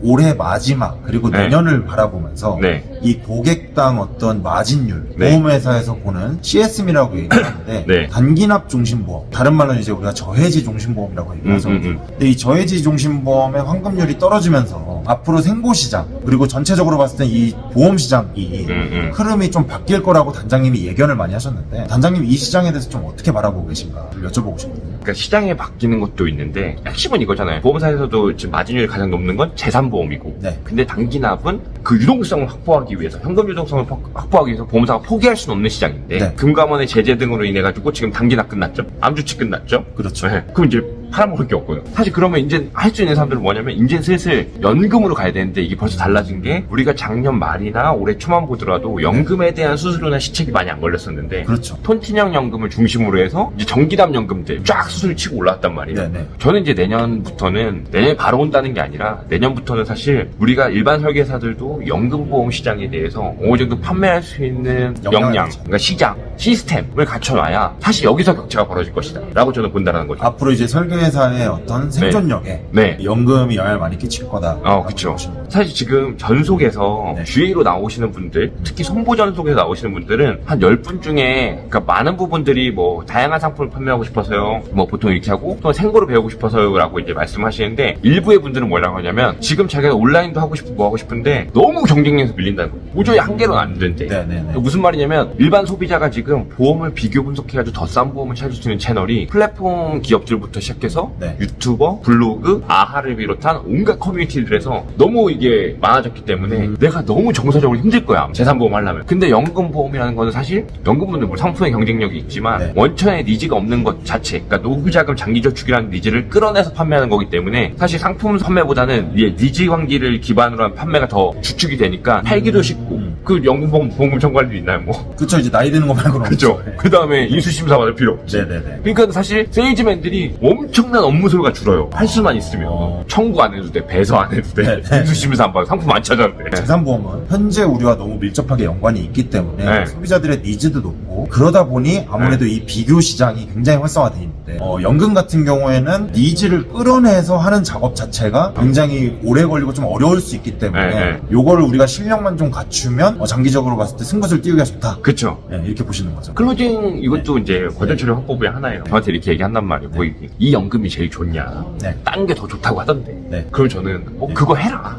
올해 마지막 그리고 내년을 바라보면서 이 고객당 어떤 마진율, 보험회사에서 보는 CSM이라고 얘기하는데 단기납 중심보험, 다른 말로 이제 우리가 저해지 중심보험이라고 얘기하죠. 근데 이 저해지 중심보험의 환급률이 떨어지면서 앞으로 생보시장 그리고 전체적으로 봤을 때 이 보험시장이 흐름이 좀 바뀔 거라고 단장님이 예견을 많이 하셨는데, 단장님 이 시장에 대해서 좀 어떻게 바라보고 계신가 여쭤보고 싶거든요. 그러니까 시장에 바뀌는 것도 있는데 핵심은 이거잖아요. 보험사에서도 지금 마진율이 가장 높는 건 재산보험이고, 근데 단기납은 그 유동성을 확보하기 위해서, 현금 유동성을 확보하기 위해서 보험사가 포기할 수는 없는 시장인데 금감원의 제재 등으로 인해 가지고 지금 단기납 끝났죠. 암주치 끝났죠. 그렇죠. 그럼 이제 팔아먹을 게 없고요. 사실 그러면 이제 할 수 있는 사람들은 뭐냐면 이제 슬슬 연금으로 가야 되는데, 이게 벌써 달라진 게 우리가 작년 말이나 올해 초만 보더라도 연금에 대한 수수료나 시책이 많이 안 걸렸었는데, 그렇죠. 톤티형 연금을 중심으로 해서 이제 정기납 연금들 쫙 수수료 치고 올라왔단 말이에요. 저는 이제 내년에 바로 온다는 게 아니라 내년부터는 사실 우리가 일반 설계사들도 연금보험 시장에 대해서 어느 정도 판매할 수 있는 역량, 그러니까 시장, 시스템을 갖춰놔야 사실 여기서 격차가 벌어질 것이다 라고 저는 본다는 거죠. 앞으로 이제 설계사의 어떤 생존력에 연금이 영향을 많이 끼칠 거다. 그렇죠. 사실 지금 전속에서 GA로 나오시는 분들, 특히 선보 전속에서 나오시는 분들은 한 10분 중에, 그러니까 많은 부분들이 뭐 다양한 상품을 판매하고 싶어서요, 뭐 보통 이렇게 하고 또 생보를 배우고 싶어서요 라고 이제 말씀하시는데, 일부의 분들은 뭐라고 하냐면 지금 자기가 온라인도 하고 싶고 뭐 하고 싶은데 너무 경쟁력에서 밀린다는 거예요. 도저히 한계로는 안 된대. 무슨 말이냐면 일반 소비자가 지금 보험을 비교 분석해가지고 더 싼 보험을 찾을 수 있는 채널이 플랫폼 기업들부터 시작해서 유튜버, 블로그, 아하를 비롯한 온갖 커뮤니티들에서 너무 이게 많아졌기 때문에 내가 너무 정서적으로 힘들 거야, 재산보험 하려면. 근데 연금보험이라는 거는 사실 연금분들 뭐 상품의 경쟁력이 있지만 원천의 니즈가 없는 것 자체, 그러니까 노후자금 장기저축이라는 니즈를 끌어내서 판매하는 거기 때문에 사실 상품 판매보다는 니즈 관계를 기반으로 한 판매가 더 주축이 되니까 팔기도 쉽고, 그 연금보험 보험금 청구할 일 있나요 뭐? 그쵸, 이제 나이 드는 거 말고는 그죠. 그 다음에 인수심사 받을 필요 없지. 그러니까 사실 세일즈맨들이 엄청난 업무소요가 줄어요. 할 수만 있으면. 청구 안 해도 돼, 배서 안 해도 돼, 인수심사 안 받아, 상품 안 찾아도 돼. 재산보험은 현재 우리와 너무 밀접하게 연관이 있기 때문에 소비자들의 니즈도 높고, 그러다 보니 아무래도 이 비교 시장이 굉장히 활성화되어 있는데, 연금 같은 경우에는 니즈를 끌어내서 하는 작업 자체가 굉장히 오래 걸리고 좀 어려울 수 있기 때문에 요거를 우리가 실력만 좀 갖추면 장기적으로 봤을 때 승부수를 띄우기가 좋다. 그쵸. 이렇게 보시는 거죠. 클로징 이것도 이제 거전처리 확보부의 하나예요. 저한테 이렇게 얘기한단 말이에요. 뭐 이 연금이 제일 좋냐, 딴 게 더 좋다고 하던데. 그럼 저는 그거 해라.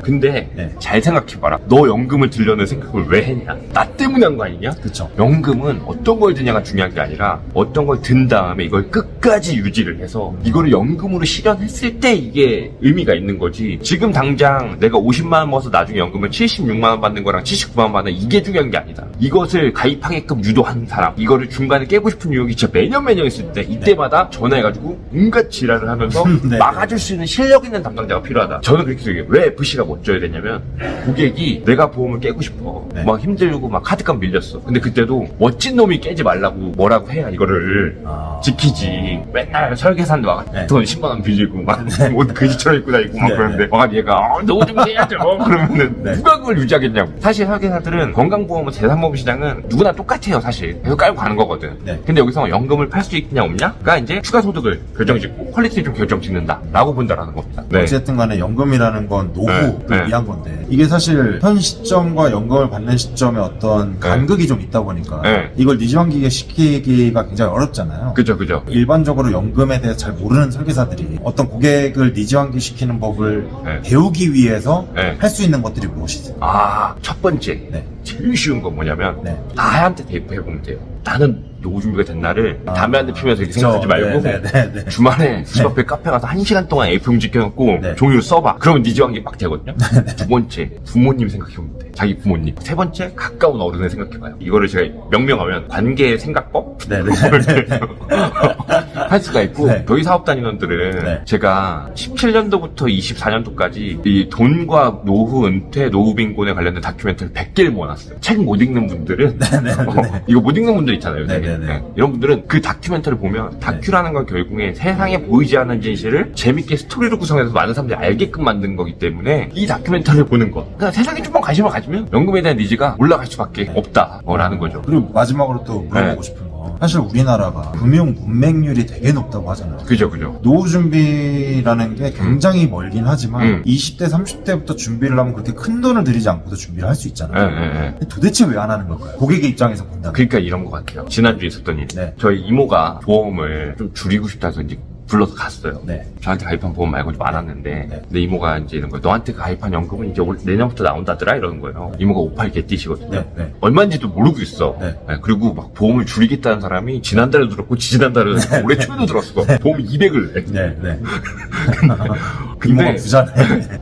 근데 잘 생각해봐라. 너 연금을 들려는 생각을 왜 했냐? 나 때문에 한 거 아니냐? 그쵸. 연금은 어떤 걸 드냐가 중요한 게 아니라 어떤 걸 든 다음에 이걸 끝까지 유지를 해서 이거를 연금으로 실현했을 때 이게 의미가 있는 거지. 지금 당장 내가 50만 원 모아서 나중에 연금을 76만 원 받는 거랑 79만 원 받는 이게 중요한 게 아니다. 이것을 가입하게끔 유도한 사람, 이거를 중간에 깨고 싶은 유혹이 진짜 매년 있을 때 이때마다 전화해가지고 온갖 지랄을 하면서 막아줄 수 있는 실력 있는 담당자가 필요하다. 저는 그렇게 생각해요. 왜 FC가 멋져야 되냐면, 고객이 내가 보험을 깨고 싶어, 막 힘들고 막 카드값 밀렸어. 근데 그때도 멋진 놈이 깨지 말라고 뭐라고 해야 이거를 지키지. 맨날 설계사한테 와가지고 돈 10만 원 빌리고 막 옷 그지처럼 입고 다니고 막 그러는데 와가지고 얘가 노후 좀 해야죠 그러면은 누가 그걸 유지하겠냐고. 사실 설계사들은 건강보험은 재산보험 시장은 누구나 똑같아요. 사실 계속 깔고 가는 거거든. 근데 여기서 연금을 팔 수 있냐 없냐가 이제 추가 소득을 결정짓고 퀄리티를 좀 결정짓는다 라고 본다라는 겁니다. 어쨌든 간에 연금이라는 건 노후를 위한 건데, 이게 사실 현 시점과 연금을 받는 시점에 어떤 간극이 좀 있다 보니까 이걸 니즈환기에 시키기가 굉장히 어렵잖아요. 그죠. 일반적으로 연금에 대해서 잘 모르는 설계사들이 어떤 고객을 니즈환기 시키는 법을 배우기 위해서 할 수 있는 것들이 무엇이죠? 첫 번째 제일 쉬운 건 뭐냐면 나한테 대입해보면 돼요. 나는 노후 준비가 된 날을 담배 한 대 피면서 이렇게 생각하지 말고 주말에 집 앞에 카페 가서 1시간 동안 A4용 찍혀놓고 종이로 써봐. 그러면 니즈환기 막 되거든요. 두 번째, 부모님 생각해보면 돼. 자기 부모님. 세 번째, 가까운 어른을 생각해봐요. 이거를 제가 명명하면 관계 생각법? 할 수가 있고, 저희 사업단위원들은 제가 17년도부터 24년도까지 이 돈과 노후, 은퇴, 노후 빈곤에 관련된 다큐멘터리를 100개를 모아놨어요. 책 못 읽는 분들은 이거 못 읽는 분들 있잖아요. 이런 분들은 그 다큐멘터리를 보면, 다큐라는 건 결국에 세상에 보이지 않는 진실을 재밌게 스토리로 구성해서 많은 사람들이 알게끔 만든 거기 때문에 이 다큐멘터리를 보는 거, 그러니까 세상에 좀만 관심을 가지면 연금에 대한 니즈가 올라갈 수밖에 없다라는 거죠. 그리고 마지막으로 또 물어보고 싶은 거, 사실 우리나라가 금융 문맹률이 되게 높다고 하잖아요. 그죠. 노후 준비라는 게 굉장히 멀긴 하지만 20대, 30대부터 준비를 하면 그렇게 큰 돈을 들이지 않고도 준비를 할 수 있잖아요. 근데 도대체 왜 안 하는 걸까요? 고객의 입장에서 본다면. 그러니까 이런 것 같아요. 지난주에 있었던 일. 네. 저희 이모가 보험을 좀 줄이고 싶다 해서 이제 불러서 갔어요. 네. 저한테 가입한 보험 말고 좀 많았는데, 네. 근데 이모가 이제 이런 거예요. 너한테 가입한 연금은 이제 내년부터 나온다더라 이러는 거예요. 이모가 58 개띠시거든요. 네. 얼마인지도 모르고 있어. 네. 그리고 막 보험을 줄이겠다는 사람이 지난달에도 들었고 지지난달에도 들었고 올해 초에도 들었어. 보험 200을 해. 네. 이모가 부자네.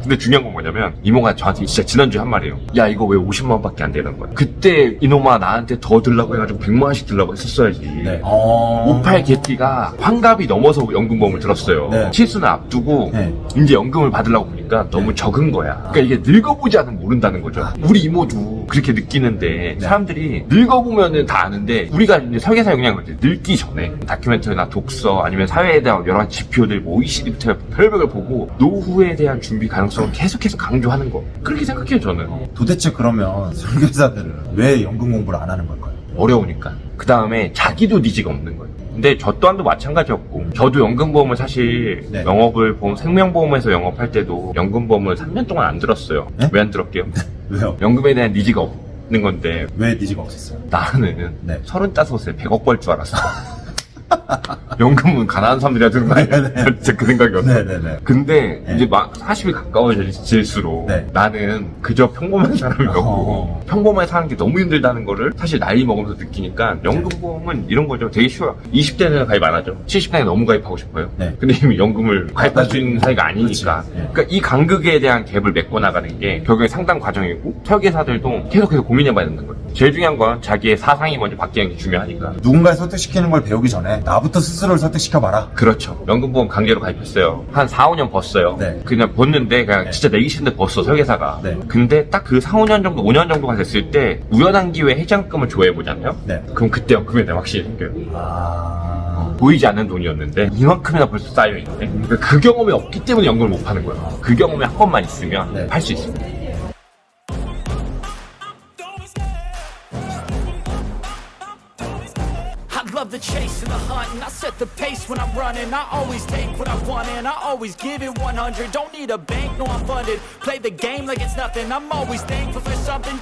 근데 중요한 건 뭐냐면 이모가 저한테 진짜 지난주에 한 말이에요. 야 이거 왜 50만 원밖에 안 되는 거야. 그때 이놈아 나한테 더 들라고 해가지고 100만 원씩 들라고 했었어야지. 네. 58 개띠가 환갑이 넘어서 연금보험을 들었어요. 네. 칠수는 앞두고 네. 이제 연금을 받으려고 보니까 너무 적은 거야. 그러니까 이게 늙어보지 않으면 모른다는 거죠. 우리 이모도 그렇게 느끼는데 사람들이 늙어보면은 다 아는데 우리가 이제 설계사 역량을 이제 늙기 전에 다큐멘터리나 독서 아니면 사회에 대한 여러 가지 지표들 뭐 OECD부터 별벽을 보고 노후에 대한 준비 가능성을 계속해서 강조하는 거. 그렇게 생각해요 저는. 도대체 그러면 설계사들은 왜 연금 공부를 안 하는 걸까요? 어려우니까. 그 다음에 자기도 니즈가 없는 거예요. 근데 저 또한도 마찬가지였고 저도 연금보험을 사실 네. 영업을 생명보험에서 영업할 때도 연금보험을 3년 동안 안 들었어요. 네? 왜 안 들었게요? 왜요? 연금에 대한 니즈가 없는 건데 왜 니즈가 없었어요? 나는 네. 35세 100억 벌 줄 알았어. 연금은 가난한 사람들이 드는 거 아니야? 진짜 그 생각이었어. 네네네. 근데 네. 이제 막 40이 가까워질수록 네. 나는 그저 평범한 사람이었고 어허. 평범하게 사는 게 너무 힘들다는 거를 사실 나이 먹으면서 느끼니까 연금보험은 이런 거죠. 되게 쉬워요. 20대는 가입 안 하죠. 70대에 너무 가입하고 싶어요. 네. 근데 이미 연금을 가입할 수 있는 사이가 아니니까. 그렇지. 네. 그러니까 이 간극에 대한 갭을 메꿔 나가는 게 결국에 상당 과정이고 설계사들도 계속해서 고민해봐야 되는 거예요. 제일 중요한 건 자기의 사상이 먼저 바뀌는 게 중요하니까. 누군가를 설득시키는 걸 배우기 전에 나부터 스스로를 설득시켜봐라. 그렇죠. 연금보험 강제로 가입했어요. 한 4, 5년 벌었어요. 네. 그냥 벌는데 그냥 네. 진짜 내기 싫은데 벌었어, 설계사가. 네. 근데 딱 그 4, 5년 정도, 5년 정도가 됐을 때 우연한 기회에 해지한금을 조회해보잖아요. 네. 그럼 그때 연금에 대한 확신이 생겨요. 보이지 않는 돈이었는데 이만큼이나 벌써 쌓여있네. 그러니까 그 경험이 없기 때문에 연금을 못 파는 거예요. 그 경험이 한 번만 있으면 네. 팔 수 있습니다. I love the chase and the hunt, and I set the pace when I'm running. I always take what I want and I always give it 100. Don't need a bank, no I'm funded. Play the game like it's nothing. I'm always thankful for something.